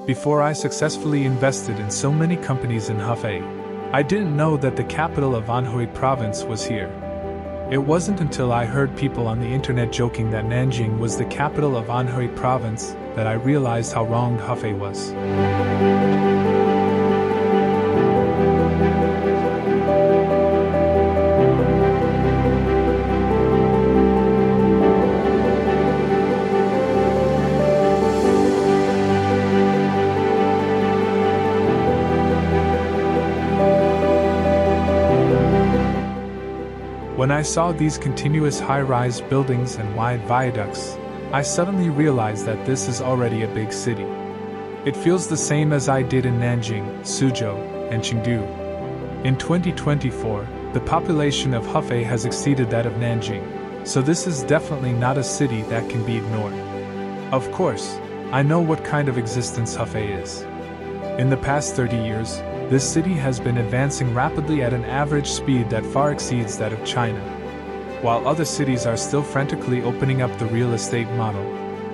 before I successfully invested in so many companies in Hefei. I didn't know that the capital of Anhui Province was here. It wasn't until I heard people on the internet joking that Nanjing was the capital of Anhui Province that I realized how wrong Hefei was. When I saw these continuous high-rise buildings and wide viaducts, I suddenly realized that this is already a big city. It feels the same as I did in Nanjing, Suzhou, and Chengdu. In 2024, the population of Hefei has exceeded that of Nanjing, so this is definitely not a city that can be ignored. Of course, I know what kind of existence Hefei is. In the past 30 years, this city has been advancing rapidly at an average speed that far exceeds that of China. While other cities are still frantically opening up the real estate model,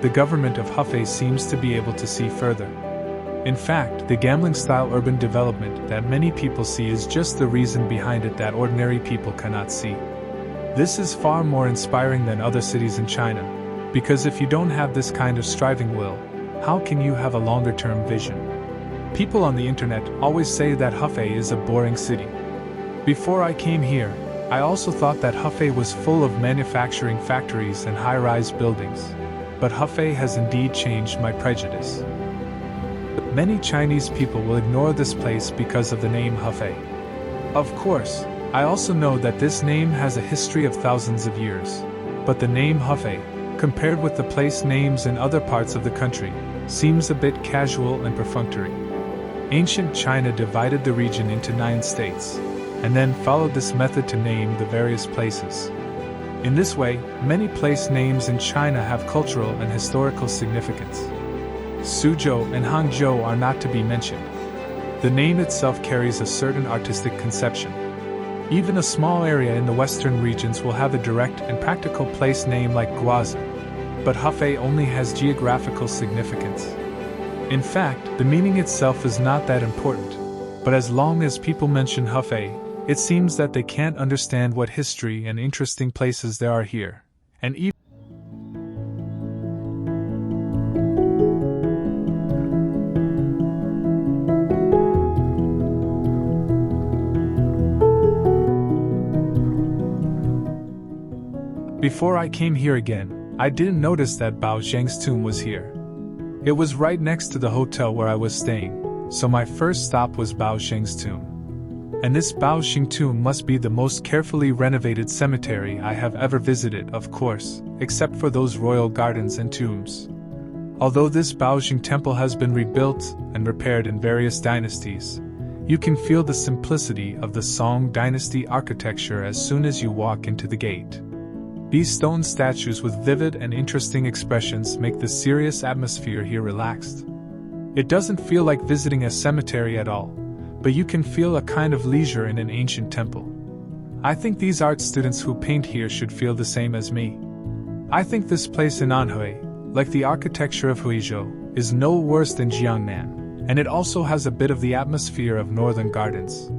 the government of Hefei seems to be able to see further. In fact, the gambling-style urban development that many people see is just the reason behind it that ordinary people cannot see. This is far more inspiring than other cities in China, because if you don't have this kind of striving will, how can you have a longer-term vision? People on the internet always say that Hefei is a boring city. Before I came here, I also thought that Hefei was full of manufacturing factories and high-rise buildings. But Hefei has indeed changed my prejudice. Many Chinese people will ignore this place because of the name Hefei. Of course, I also know that this name has a history of thousands of years. But the name Hefei, compared with the place names in other parts of the country, seems a bit casual and perfunctory. Ancient China divided the region into 9 states, and then followed this method to name the various places. In this way, many place names in China have cultural and historical significance. Suzhou and Hangzhou are not to be mentioned. The name itself carries a certain artistic conception. Even a small area in the western regions will have a direct and practical place name like Guazhou, but Hefei only has geographical significance. In fact, the meaning itself is not that important, but as long as people mention Hefei, it seems that they can't understand what history and interesting places there are here, and even before I came here again, I didn't notice that Bao Zheng's tomb was here. It was right next to the hotel where I was staying, so my first stop was Bao Zheng's tomb. And this Bao Zheng tomb must be the most carefully renovated cemetery I have ever visited, of course, except for those royal gardens and tombs. Although this Bao Zheng temple has been rebuilt and repaired in various dynasties, you can feel the simplicity of the Song Dynasty architecture as soon as you walk into the gate. These stone statues with vivid and interesting expressions make the serious atmosphere here relaxed. It doesn't feel like visiting a cemetery at all, but you can feel a kind of leisure in an ancient temple. I think these art students who paint here should feel the same as me. I think this place in Anhui, like the architecture of Huizhou, is no worse than Jiangnan, and it also has a bit of the atmosphere of northern gardens.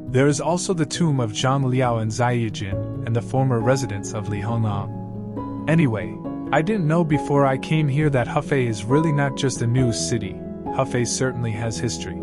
There is also the tomb of Zhang Liao and Zai Yijin, and the former residence of Li Hong'an. Anyway, I didn't know before I came here that Hefei is really not just a new city. Hefei certainly has history.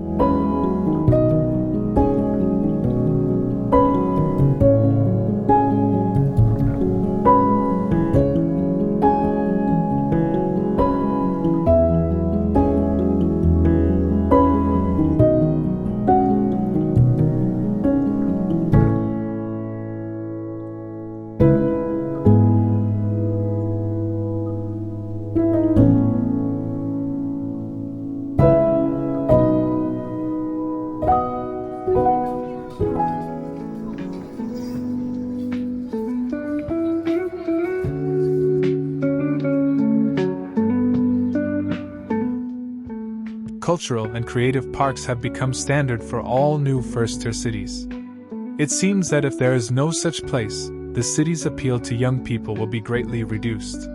Cultural and creative parks have become standard for all new first-tier cities. It seems that if there is no such place, the city's appeal to young people will be greatly reduced.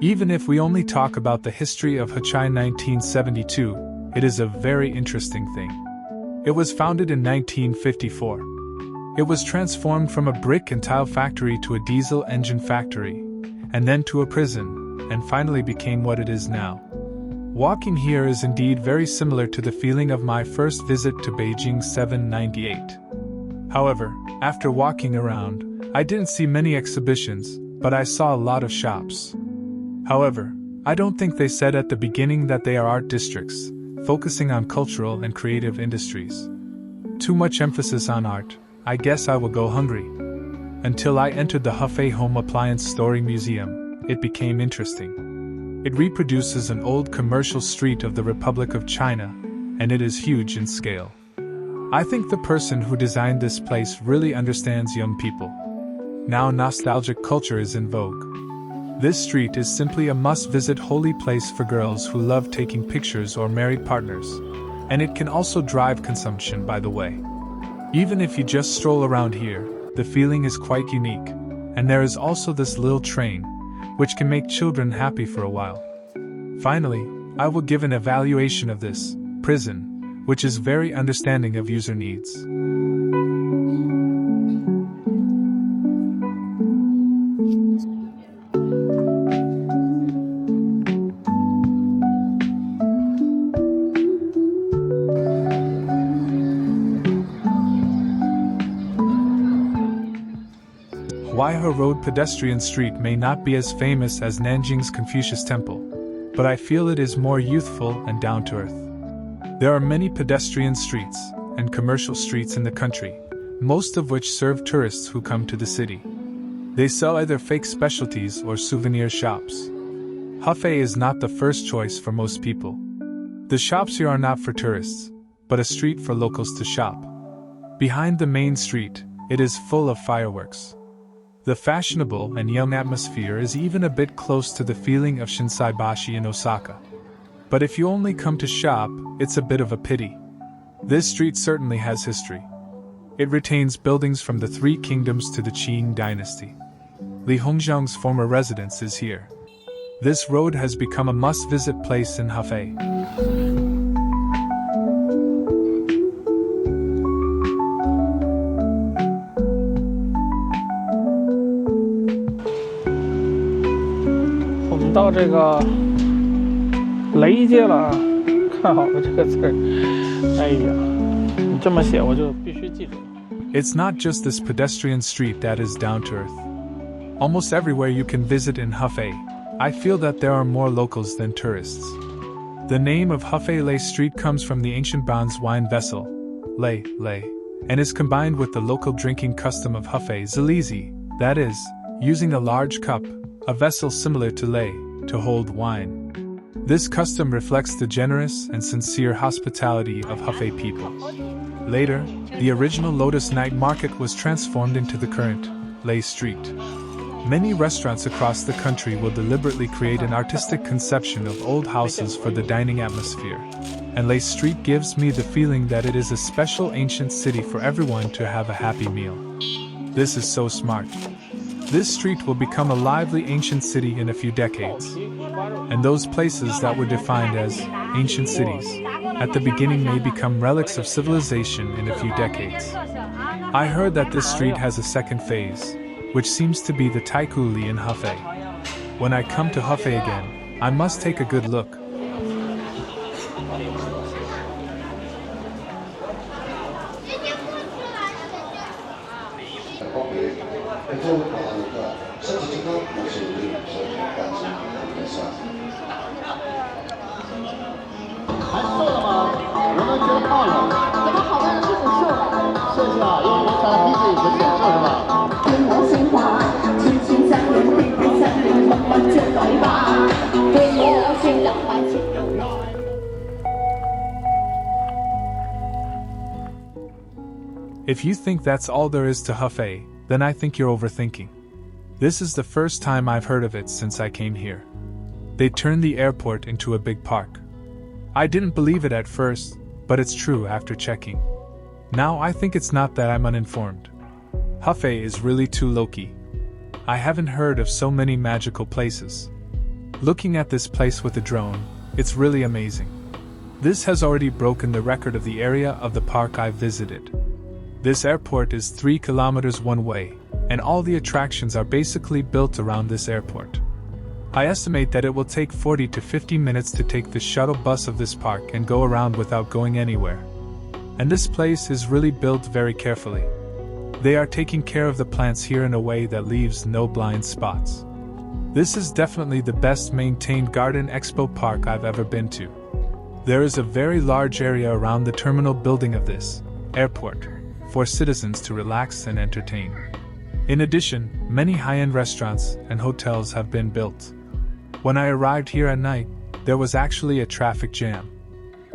Even if we only talk about the history of Hefei 1972, It is a very interesting thing. It was founded in 1954. It was transformed from a brick and tile factory to a diesel engine factory, and then to a prison, and finally became what it is now. Walking here is indeed very similar to the feeling of my first visit to Beijing 798. However, after walking around, I didn't see many exhibitions, but I saw a lot of shops. However, I don't think they said at the beginning that they are art districts, focusing on cultural and creative industries. Too much emphasis on art, I guess I will go hungry. Until I entered the Hefei Home Appliance Storing Museum, it became interesting. It reproduces an old commercial street of the Republic of China, and it is huge in scale. I think the person who designed this place really understands young people. Now nostalgic culture is in vogue. This street is simply a must-visit holy place for girls who love taking pictures or married partners, and it can also drive consumption, by the way. Even if you just stroll around here, the feeling is quite unique, and there is also this little train, which can make children happy for a while. Finally, I will give an evaluation of this prison, which is very understanding of user needs. Huaihe Road pedestrian street may not be as famous as Nanjing's Confucius Temple, but I feel it is more youthful and down-to-earth. There are many pedestrian streets and commercial streets in the country, most of which serve tourists who come to the city. They sell either fake specialties or souvenir shops. Hefei is not the first choice for most people. The shops here are not for tourists, but a street for locals to shop. Behind the main street, it is full of fireworks. The fashionable and young atmosphere is even a bit close to the feeling of Shinsaibashi in Osaka. But if you only come to shop, it's a bit of a pity. This street certainly has history. It retains buildings from the Three Kingdoms to the Qing Dynasty. Li Hongzhang's former residence is here. This road has become a must-visit place in Hefei.我们到这个雷街了，看好了这个字儿。哎呀，你这么写我就必须记住。It's not just this pedestrian street that is down to earth. Almost everywhere you can visit in Hefei, I feel that there are more locals than tourists. The name of Hefei Lei Street comes from the ancient bronze wine vessel, Lei, and is combined with the local drinking custom of Hefei Zilizi, that is, using a large cup, a vessel similar to Lei, to hold wine. This custom reflects the generous and sincere hospitality of Hefei people. Later, the original Lotus Night Market was transformed into the current Lei Street. Many restaurants across the country will deliberately create an artistic conception of old houses for the dining atmosphere, and Lei Street gives me the feeling that it is a special ancient city for everyone to have a happy meal. This is so smart. This street will become a lively ancient city in a few decades. And those places that were defined as ancient cities at the beginning may become relics of civilization in a few decades. I heard that this street has a second phase, which seems to be the Taikuli in Hefei. When I come to Hefei again, I must take a good look. If you think that's all there is to Hefei, then I think you're overthinking. This is the first time I've heard of it since I came here. They turned the airport into a big park. I didn't believe it at first, but it's true after checking. Now I think it's not that I'm uninformed. Hefei is really too low-key. I haven't heard of so many magical places. Looking at this place with a drone, it's really amazing. This has already broken the record of the area of the park I visited. This airport is 3 kilometers one way, and all the attractions are basically built around this airport. I estimate that it will take 40 to 50 minutes to take the shuttle bus of this park and go around without going anywhere. And this place is really built very carefully. They are taking care of the plants here in a way that leaves no blind spots. This is definitely the best maintained garden expo park I've ever been to. There is a very large area around the terminal building of this airport for citizens to relax and entertain. In addition, many high-end restaurants and hotels have been built. When I arrived here at night, there was actually a traffic jam.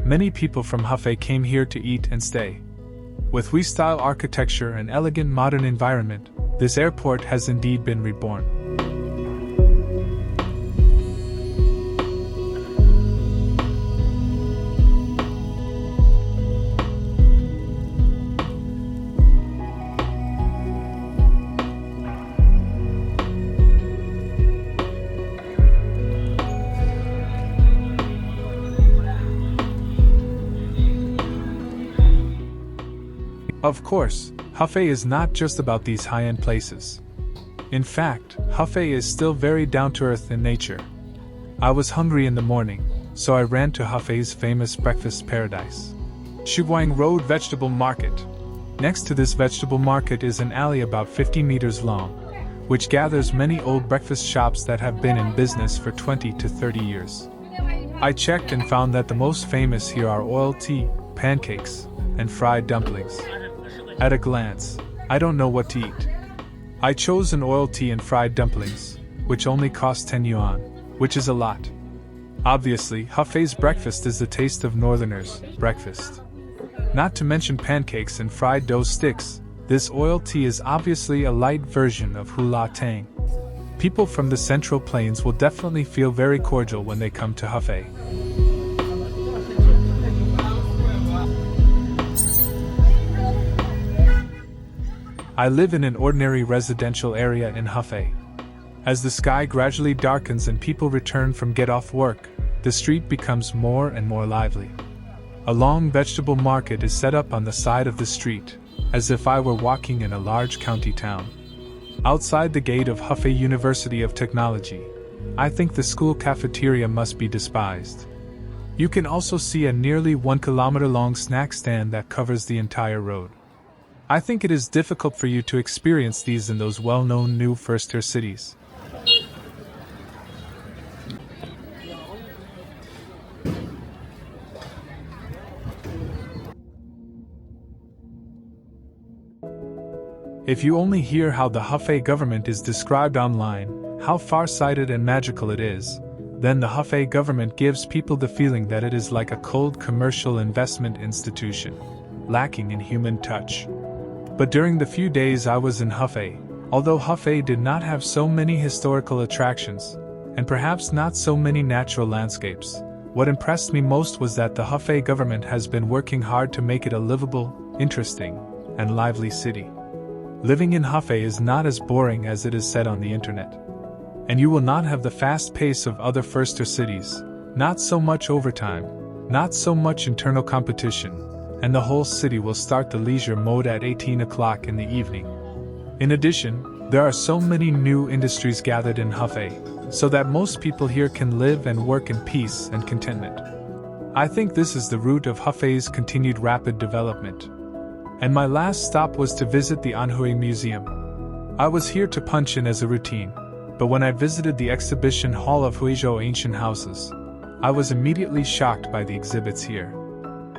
Many people from Hefei came here to eat and stay. With Hui-style architecture and elegant modern environment, this airport has indeed been reborn. Of course, Hefei is not just about these high-end places. In fact, Hefei is still very down-to-earth in nature. I was hungry in the morning, so I ran to Hefei's famous breakfast paradise, Shuguang Road Vegetable Market. Next to this vegetable market is an alley about 50 meters long, which gathers many old breakfast shops that have been in business for 20 to 30 years. I checked and found that the most famous here are oiled tea, pancakes, and fried dumplings. At a glance, I don't know what to eat. I chose an oiled tea and fried dumplings, which only cost 10 yuan, which is a lot. Obviously, Hefei's breakfast is the taste of northerners' breakfast. Not to mention pancakes and fried dough sticks, this oiled tea is obviously a light version of hula tang. People from the Central Plains will definitely feel very cordial when they come to Hefei. I live in an ordinary residential area in Hefei. As the sky gradually darkens and people return from get-off work, the street becomes more and more lively. A long vegetable market is set up on the side of the street, as if I were walking in a large county town. Outside the gate of Hefei University of Technology, I think the school cafeteria must be despised. You can also see a nearly 1 kilometer long snack stand that covers the entire road. I think it is difficult for you to experience these in those well-known new first-tier cities. If you only hear how the Hefei government is described online, how far-sighted and magical it is, then the Hefei government gives people the feeling that it is like a cold commercial investment institution, lacking in human touch. But during the few days I was in Hefei, although Hefei did not have so many historical attractions, and perhaps not so many natural landscapes, what impressed me most was that the Hefei government has been working hard to make it a livable, interesting, and lively city. Living in Hefei is not as boring as it is said on the internet. And you will not have the fast pace of other first-tier cities, not so much overtime, not so much internal competition, and the whole city will start the leisure mode at 18 o'clock in the evening. In addition, there are so many new industries gathered in Hefei, so that most people here can live and work in peace and contentment. I think this is the root of Hefei's continued rapid development. And my last stop was to visit the Anhui Museum. I was here to punch in as a routine, but when I visited the exhibition hall of Huizhou Ancient Houses, I was immediately shocked by the exhibits here.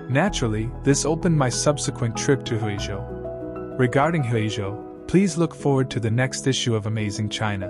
Naturally, this opened my subsequent trip to Huizhou. Regarding Huizhou, please look forward to the next issue of Amazing China.